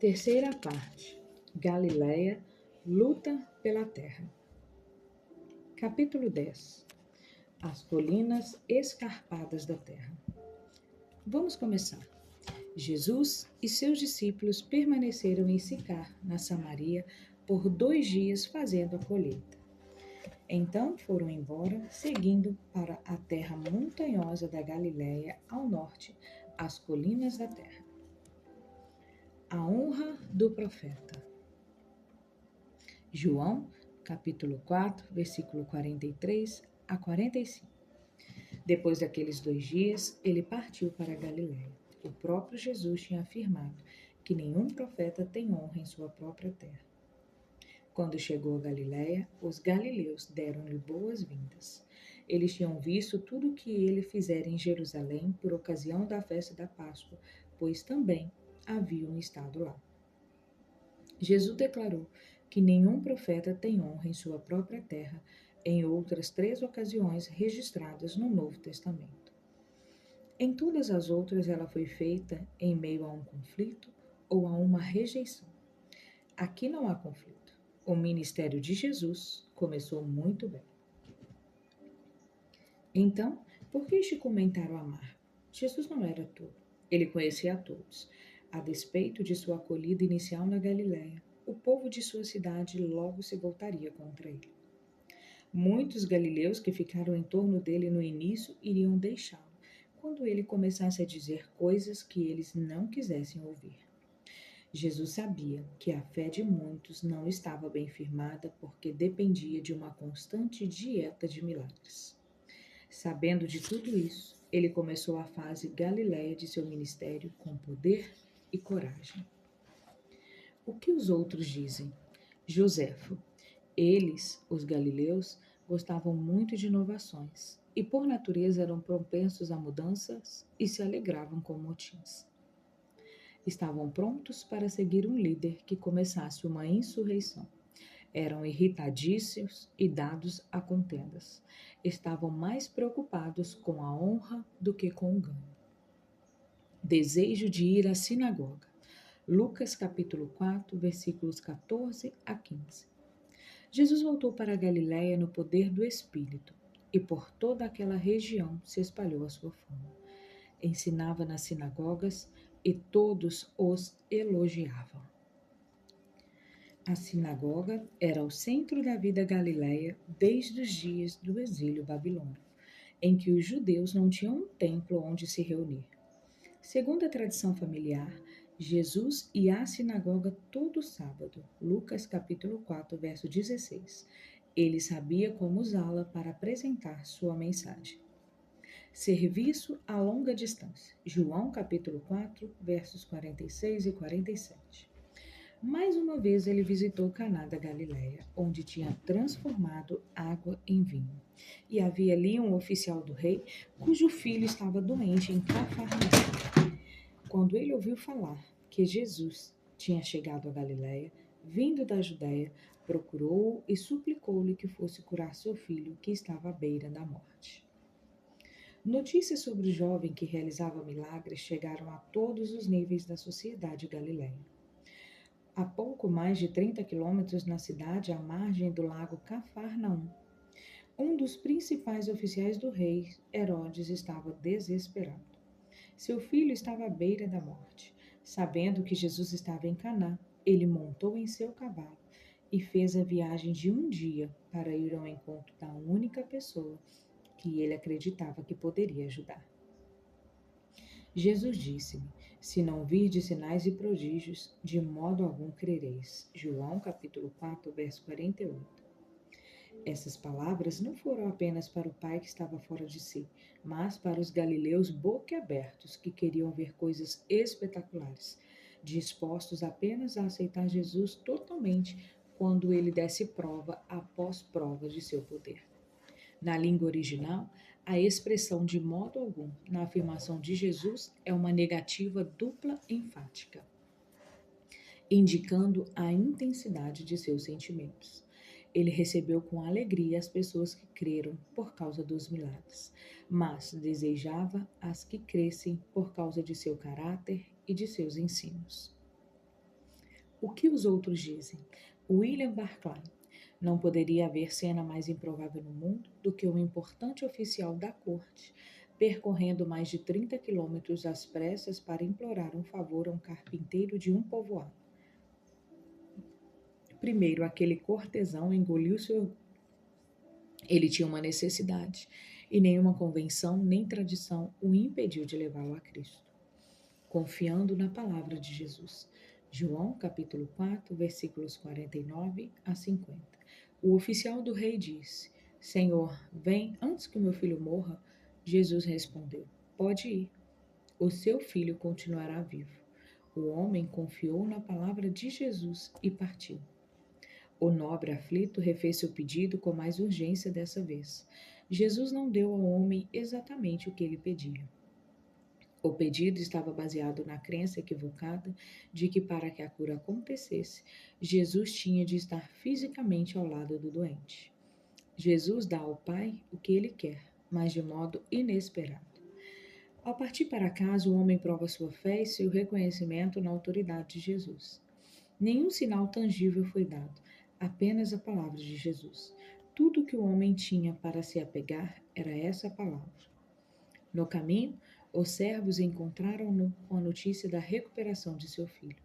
Terceira parte. Galileia luta pela terra. Capítulo 10. As colinas escarpadas da terra. Vamos começar. Jesus e seus discípulos permaneceram em Sicar, na Samaria, por 2 dias fazendo a colheita. Então foram embora, seguindo para a terra montanhosa da Galileia, ao norte, as colinas da terra. A honra do profeta. João, capítulo 4, versículo 43 a 45. Depois daqueles 2 dias, ele partiu para a Galileia. O próprio Jesus tinha afirmado que nenhum profeta tem honra em sua própria terra. Quando chegou a Galileia, os galileus deram-lhe boas-vindas. Eles tinham visto tudo o que ele fizera em Jerusalém por ocasião da festa da Páscoa, pois também haviam estado lá. Jesus declarou que nenhum profeta tem honra em sua própria terra, em outras 3 ocasiões registradas no Novo Testamento. Em todas as outras ela foi feita em meio a um conflito ou a uma rejeição. Aqui não há conflito. O ministério de Jesus começou muito bem. Então, por que este comentário amargo? Jesus não era tolo. Ele conhecia a todos. A despeito de sua acolhida inicial na Galileia, o povo de sua cidade logo se voltaria contra ele. Muitos galileus que ficaram em torno dele no início iriam deixá-lo, quando ele começasse a dizer coisas que eles não quisessem ouvir. Jesus sabia que a fé de muitos não estava bem firmada porque dependia de uma constante dieta de milagres. Sabendo de tudo isso, ele começou a fase galileia de seu ministério com poder e coragem. O que os outros dizem? Joséfo. Eles, os galileus, gostavam muito de inovações e por natureza eram propensos a mudanças e se alegravam com motins. Estavam prontos para seguir um líder que começasse uma insurreição. Eram irritadíssimos e dados a contendas. Estavam mais preocupados com a honra do que com o ganho. Desejo de ir à sinagoga. Lucas capítulo 4, versículos 14 a 15. Jesus voltou para a Galiléia no poder do Espírito, e por toda aquela região se espalhou a sua fama. Ensinava nas sinagogas e todos os elogiavam. A sinagoga era o centro da vida galileia desde os dias do exílio babilônico, em que os judeus não tinham um templo onde se reunir. Segundo a tradição familiar, Jesus ia à sinagoga todo sábado, Lucas capítulo 4, verso 16. Ele sabia como usá-la para apresentar sua mensagem. Serviço a longa distância, João capítulo 4, versos 46 e 47. Mais uma vez ele visitou Caná da Galileia, onde tinha transformado água em vinho. E havia ali um oficial do rei, cujo filho estava doente em Cafarnaum. Quando ele ouviu falar que Jesus tinha chegado a Galileia, vindo da Judéia, procurou-o e suplicou-lhe que fosse curar seu filho, que estava à beira da morte. Notícias sobre o jovem que realizava milagres chegaram a todos os níveis da sociedade galileia. A pouco mais de 30 quilômetros na cidade, à margem do lago Cafarnaum, um dos principais oficiais do rei, Herodes, estava desesperado. Seu filho estava à beira da morte. Sabendo que Jesus estava em Caná, ele montou em seu cavalo e fez a viagem de um dia para ir ao encontro da única pessoa que ele acreditava que poderia ajudar. Jesus disse-lhe: se não virdes sinais e prodígios, de modo algum crereis. João capítulo 4, verso 48. Essas palavras não foram apenas para o pai que estava fora de si, mas para os galileus boquiabertos que queriam ver coisas espetaculares, dispostos apenas a aceitar Jesus totalmente quando ele desse prova após prova de seu poder. Na língua original, a expressão de modo algum na afirmação de Jesus é uma negativa dupla enfática, indicando a intensidade de seus sentimentos. Ele recebeu com alegria as pessoas que creram por causa dos milagres, mas desejava as que crescem por causa de seu caráter e de seus ensinos. O que os outros dizem? William Barclay. Não poderia haver cena mais improvável no mundo do que um importante oficial da corte percorrendo mais de 30 quilômetros às pressas para implorar um favor a um carpinteiro de um povoado. Primeiro, aquele cortesão engoliu seu. Ele tinha uma necessidade, e nenhuma convenção nem tradição o impediu de levá-lo a Cristo, confiando na palavra de Jesus. João, capítulo 4, versículos 49 a 50. O oficial do rei disse: Senhor, vem antes que o meu filho morra. Jesus respondeu: Pode ir. O seu filho continuará vivo. O homem confiou na palavra de Jesus e partiu. O nobre aflito refez seu pedido com mais urgência dessa vez. Jesus não deu ao homem exatamente o que ele pedia. O pedido estava baseado na crença equivocada de que, para que a cura acontecesse, Jesus tinha de estar fisicamente ao lado do doente. Jesus dá ao Pai o que ele quer, mas de modo inesperado. Ao partir para casa, o homem prova sua fé e seu reconhecimento na autoridade de Jesus. Nenhum sinal tangível foi dado, apenas a palavra de Jesus. Tudo que o homem tinha para se apegar era essa palavra. No caminho, os servos encontraram-no com a notícia da recuperação de seu filho.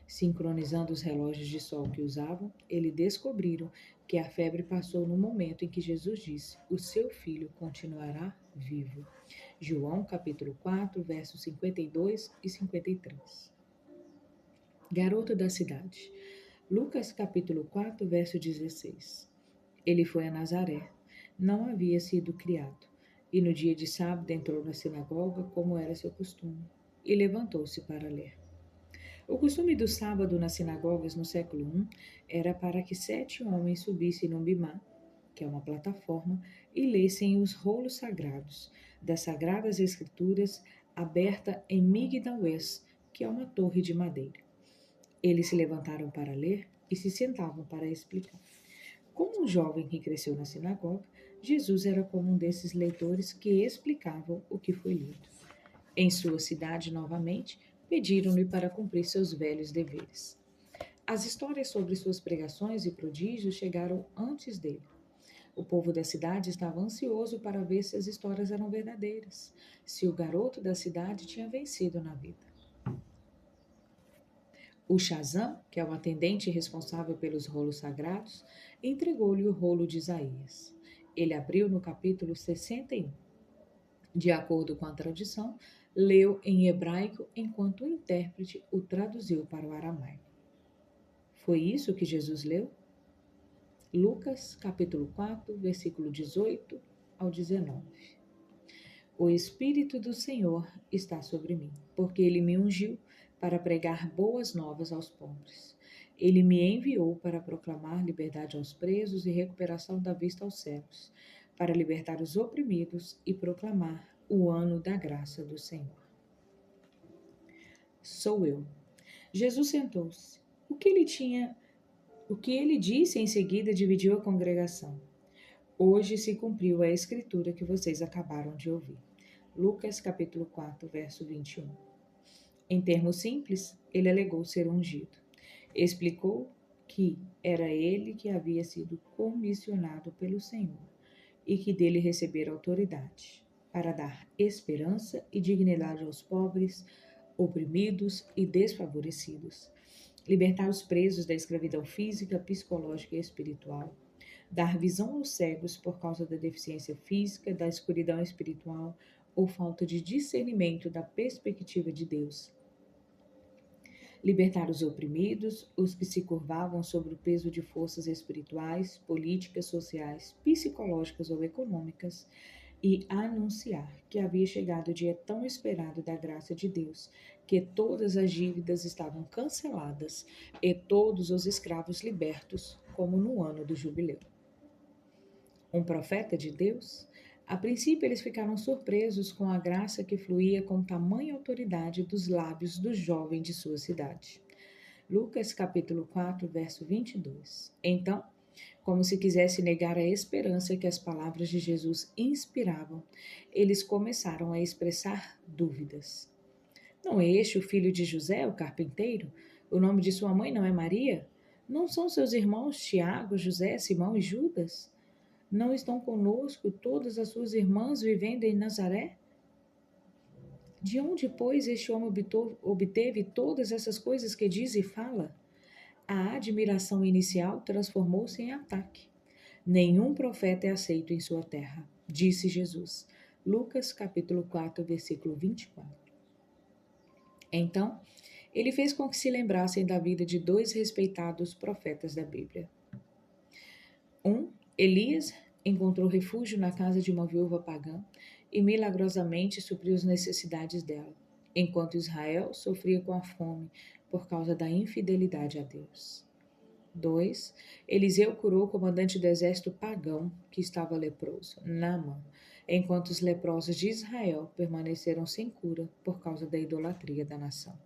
Sincronizando os relógios de sol que usavam, eles descobriram que a febre passou no momento em que Jesus disse: O seu filho continuará vivo. João capítulo 4, versos 52 e 53. Garoto da cidade. Lucas capítulo 4, verso 16. Ele foi a Nazaré. Não havia sido criado. E no dia de sábado entrou na sinagoga, como era seu costume, e levantou-se para ler. O costume do sábado nas sinagogas no século I era para que 7 homens subissem no bimá, que é uma plataforma, e lessem os rolos sagrados das Sagradas Escrituras aberta em Migdal-es, que é uma torre de madeira. Eles se levantaram para ler e se sentavam para explicar. Como um jovem que cresceu na sinagoga, Jesus era como um desses leitores que explicavam o que foi lido. Em sua cidade, novamente, pediram-lhe para cumprir seus velhos deveres. As histórias sobre suas pregações e prodígios chegaram antes dele. O povo da cidade estava ansioso para ver se as histórias eram verdadeiras, se o garoto da cidade tinha vencido na vida. O Shazam, que é o atendente responsável pelos rolos sagrados, entregou-lhe o rolo de Isaías. Ele abriu no capítulo 61. De acordo com a tradição, leu em hebraico enquanto o intérprete o traduziu para o aramaico. Foi isso que Jesus leu? Lucas, capítulo 4, versículo 18 ao 19. O Espírito do Senhor está sobre mim, porque ele me ungiu para pregar boas novas aos pobres. Ele me enviou para proclamar liberdade aos presos e recuperação da vista aos cegos, para libertar os oprimidos e proclamar o ano da graça do Senhor. Sou eu. Jesus sentou-se. O que ele disse em seguida dividiu a congregação. Hoje se cumpriu a escritura que vocês acabaram de ouvir. Lucas capítulo 4, verso 21. Em termos simples, ele alegou ser ungido. Explicou que era ele que havia sido comissionado pelo Senhor e que dele recebera autoridade para dar esperança e dignidade aos pobres, oprimidos e desfavorecidos, libertar os presos da escravidão física, psicológica e espiritual, dar visão aos cegos por causa da deficiência física, da escuridão espiritual ou falta de discernimento da perspectiva de Deus, libertar os oprimidos, os que se curvavam sob o peso de forças espirituais, políticas, sociais, psicológicas ou econômicas, e anunciar que havia chegado o dia tão esperado da graça de Deus, que todas as dívidas estavam canceladas e todos os escravos libertos, como no ano do jubileu. Um profeta de Deus? A princípio, eles ficaram surpresos com a graça que fluía com tamanha autoridade dos lábios do jovem de sua cidade. Lucas capítulo 4, verso 22. Então, como se quisesse negar a esperança que as palavras de Jesus inspiravam, eles começaram a expressar dúvidas. Não é este o filho de José, o carpinteiro? O nome de sua mãe não é Maria? Não são seus irmãos Tiago, José, Simão e Judas? Não estão conosco todas as suas irmãs vivendo em Nazaré? De onde, pois, este homem obteve todas essas coisas que diz e fala? A admiração inicial transformou-se em ataque. Nenhum profeta é aceito em sua terra, disse Jesus. Lucas capítulo 4, versículo 24. Então, ele fez com que se lembrassem da vida de dois respeitados profetas da Bíblia. Elias encontrou refúgio na casa de uma viúva pagã e milagrosamente supriu as necessidades dela, enquanto Israel sofria com a fome por causa da infidelidade a Deus. 2. Eliseu curou o comandante do exército pagão que estava leproso, Naamã, enquanto os leprosos de Israel permaneceram sem cura por causa da idolatria da nação.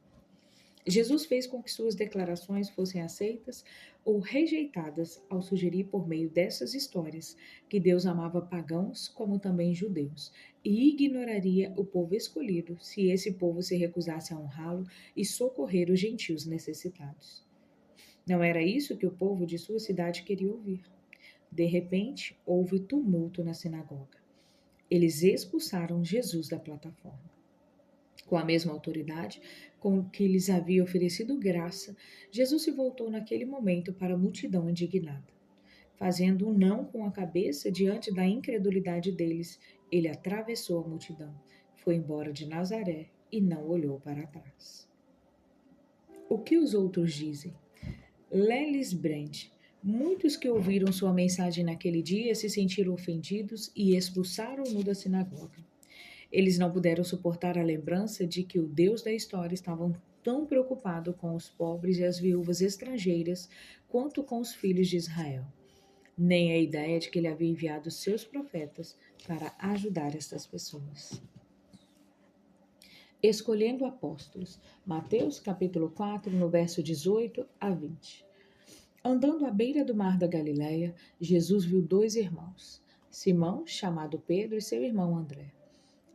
Jesus fez com que suas declarações fossem aceitas ou rejeitadas ao sugerir por meio dessas histórias que Deus amava pagãos como também judeus e ignoraria o povo escolhido se esse povo se recusasse a honrá-lo e socorrer os gentios necessitados. Não era isso que o povo de sua cidade queria ouvir. De repente, houve tumulto na sinagoga. Eles expulsaram Jesus da plataforma. Com a mesma autoridade com que lhes havia oferecido graça, Jesus se voltou naquele momento para a multidão indignada. Fazendo um não com a cabeça diante da incredulidade deles, ele atravessou a multidão, foi embora de Nazaré e não olhou para trás. O que os outros dizem? Lelis Brand. Muitos que ouviram sua mensagem naquele dia se sentiram ofendidos e expulsaram-no da sinagoga. Eles não puderam suportar a lembrança de que o Deus da história estava tão preocupado com os pobres e as viúvas estrangeiras quanto com os filhos de Israel. Nem a ideia de que ele havia enviado seus profetas para ajudar estas pessoas. Escolhendo apóstolos. Mateus capítulo 4, no verso 18 a 20. Andando à beira do mar da Galileia, Jesus viu dois irmãos, Simão, chamado Pedro, e seu irmão André.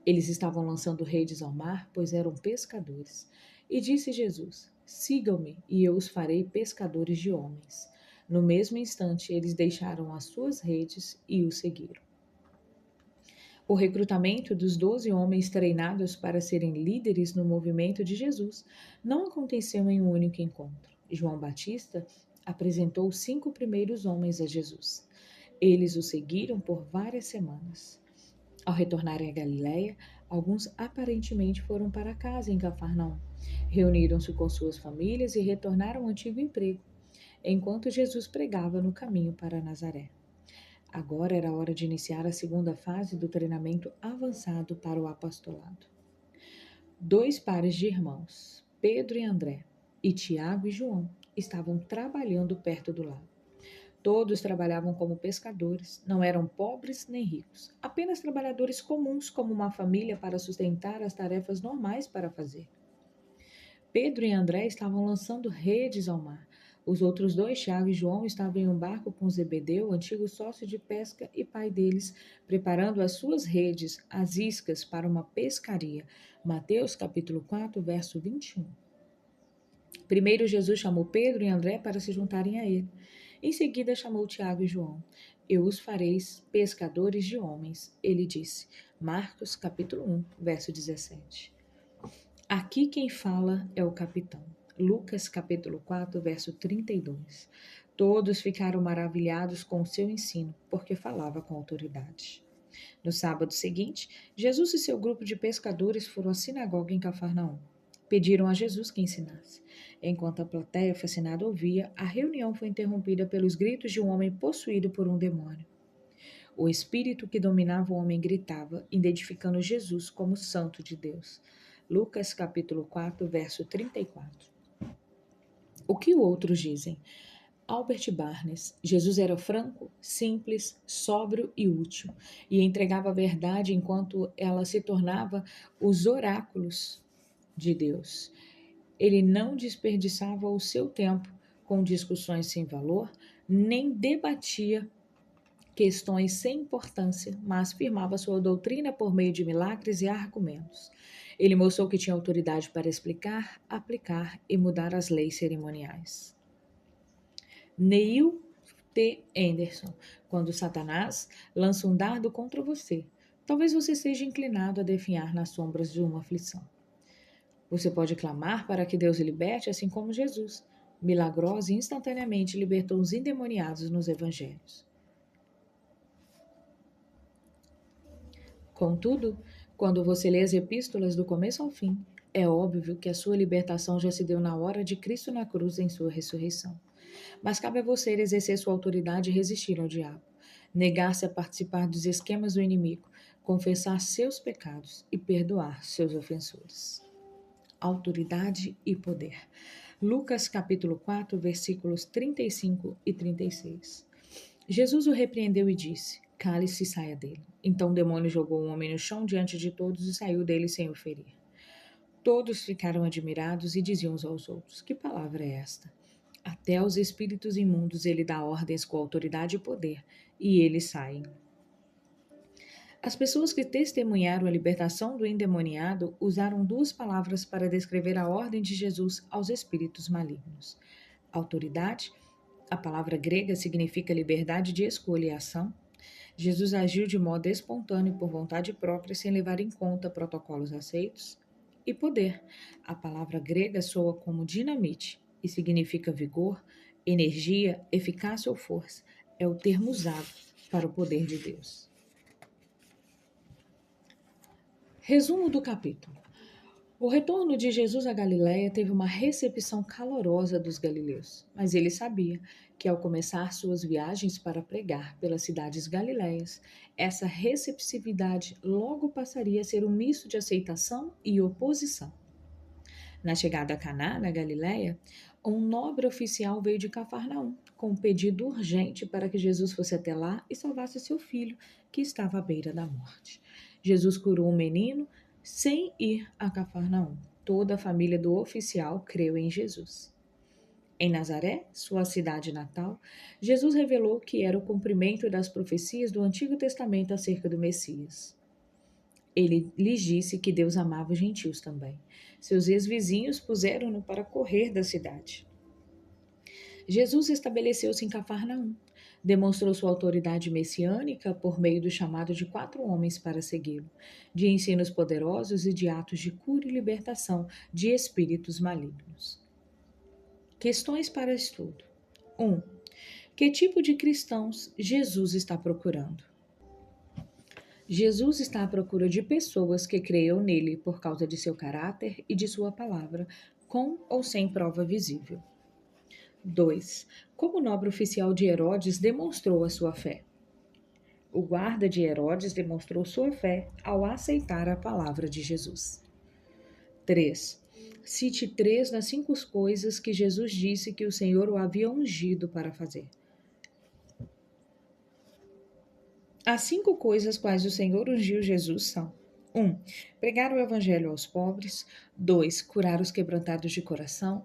Eles estavam lançando redes ao mar, pois eram pescadores. E disse Jesus: Sigam-me, e eu os farei pescadores de homens. No mesmo instante, eles deixaram as suas redes e o seguiram. O recrutamento dos 12 homens treinados para serem líderes no movimento de Jesus não aconteceu em um único encontro. João Batista apresentou os 5 primeiros homens a Jesus. Eles o seguiram por várias semanas. Ao retornarem a Galiléia, alguns aparentemente foram para casa em Cafarnaum. Reuniram-se com suas famílias e retornaram ao antigo emprego, enquanto Jesus pregava no caminho para Nazaré. Agora era hora de iniciar a segunda fase do treinamento avançado para o apostolado. 2 pares de irmãos, Pedro e André, e Tiago e João, estavam trabalhando perto do lago. Todos trabalhavam como pescadores, não eram pobres nem ricos, apenas trabalhadores comuns como uma família para sustentar as tarefas normais para fazer. Pedro e André estavam lançando redes ao mar. Os outros 2, Tiago e João, estavam em um barco com Zebedeu, antigo sócio de pesca e pai deles, preparando as suas redes, as iscas, para uma pescaria. Mateus capítulo 4, verso 21. Primeiro Jesus chamou Pedro e André para se juntarem a ele. Em seguida chamou Tiago e João. Eu os fareis pescadores de homens, ele disse. Marcos capítulo 1, verso 17. Aqui quem fala é o capitão. Lucas capítulo 4, verso 32. Todos ficaram maravilhados com o seu ensino, porque falava com autoridade. No sábado seguinte, Jesus e seu grupo de pescadores foram à sinagoga em Cafarnaum. Pediram a Jesus que ensinasse. Enquanto a plateia fascinada ouvia, a reunião foi interrompida pelos gritos de um homem possuído por um demônio. O espírito que dominava o homem gritava, identificando Jesus como Santo de Deus. Lucas capítulo 4, verso 34. O que outros dizem? Albert Barnes, Jesus era franco, simples, sóbrio e útil, e entregava a verdade enquanto ela se tornava os oráculos de Deus. Ele não desperdiçava o seu tempo com discussões sem valor, nem debatia questões sem importância, mas firmava sua doutrina por meio de milagres e argumentos. Ele mostrou que tinha autoridade para explicar, aplicar e mudar as leis cerimoniais. Neil T. Anderson, quando Satanás lança um dardo contra você, talvez você esteja inclinado a definhar nas sombras de uma aflição. Você pode clamar para que Deus o liberte, assim como Jesus, milagrosa e instantaneamente libertou os endemoniados nos evangelhos. Contudo, quando você lê as epístolas do começo ao fim, é óbvio que a sua libertação já se deu na hora de Cristo na cruz em sua ressurreição. Mas cabe a você exercer sua autoridade e resistir ao diabo, negar-se a participar dos esquemas do inimigo, confessar seus pecados e perdoar seus ofensores. Autoridade e poder. Lucas capítulo 4, versículos 35 e 36. Jesus o repreendeu e disse: Cale-se e saia dele. Então o demônio jogou o homem no chão diante de todos e saiu dele sem o ferir. Todos ficaram admirados e diziam uns aos outros: Que palavra é esta? Até aos espíritos imundos ele dá ordens com autoridade e poder, e eles saem. As pessoas que testemunharam a libertação do endemoniado usaram duas palavras para descrever a ordem de Jesus aos espíritos malignos: autoridade. A palavra grega significa liberdade de escolha e ação. Jesus agiu de modo espontâneo por vontade própria, sem levar em conta protocolos aceitos. E poder. A palavra grega soa como dinamite e significa vigor, energia, eficácia ou força. É o termo usado para o poder de Deus. Resumo do capítulo. O retorno de Jesus à Galiléia teve uma recepção calorosa dos galileus, mas ele sabia que ao começar suas viagens para pregar pelas cidades galileias, essa receptividade logo passaria a ser um misto de aceitação e oposição. Na chegada a Caná, na Galiléia, um nobre oficial veio de Cafarnaum com um pedido urgente para que Jesus fosse até lá e salvasse seu filho, que estava à beira da morte. Jesus curou um menino sem ir a Cafarnaum. Toda a família do oficial creu em Jesus. Em Nazaré, sua cidade natal, Jesus revelou que era o cumprimento das profecias do Antigo Testamento acerca do Messias. Ele lhes disse que Deus amava os gentios também. Seus ex-vizinhos puseram-no para correr da cidade. Jesus estabeleceu-se em Cafarnaum. Demonstrou sua autoridade messiânica por meio do chamado de 4 homens para segui-lo, de ensinos poderosos e de atos de cura e libertação de espíritos malignos. Questões para estudo. 1. Que tipo de cristãos Jesus está procurando? Jesus está à procura de pessoas que creiam nele por causa de seu caráter e de sua palavra, com ou sem prova visível. 2. Como o nobre oficial de Herodes demonstrou a sua fé? O guarda de Herodes demonstrou sua fé ao aceitar a palavra de Jesus. 3. Cite 3 das 5 coisas que Jesus disse que o Senhor o havia ungido para fazer. As 5 coisas quais o Senhor ungiu Jesus são: 1. Pregar o evangelho aos pobres. 2. Curar os quebrantados de coração.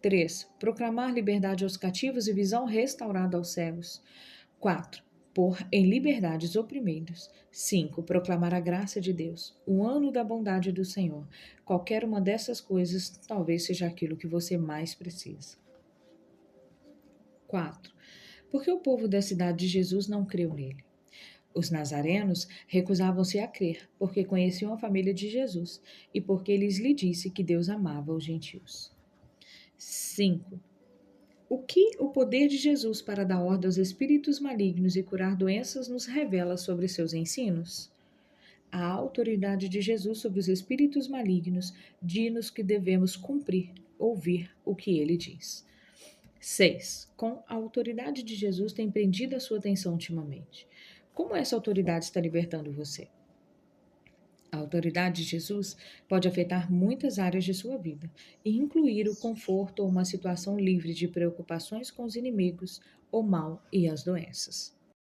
3. Proclamar liberdade aos cativos e visão restaurada aos cegos. 4. Pôr em liberdade os oprimidos. 5. Proclamar a graça de Deus, o ano da bondade do Senhor. Qualquer uma dessas coisas talvez seja aquilo que você mais precisa. 4. Por que o povo da cidade de Jesus não creu nele? Os nazarenos recusavam-se a crer, porque conheciam a família de Jesus e porque eles lhe disse que Deus amava os gentios. 5. O que o poder de Jesus para dar ordem aos espíritos malignos e curar doenças nos revela sobre seus ensinos? A autoridade de Jesus sobre os espíritos malignos diz-nos que devemos cumprir, ouvir o que ele diz. 6. Com a autoridade de Jesus tem prendido a sua atenção ultimamente. Como essa autoridade está libertando você? A autoridade de Jesus pode afetar muitas áreas de sua vida e incluir o conforto ou uma situação livre de preocupações com os inimigos, o mal e as doenças.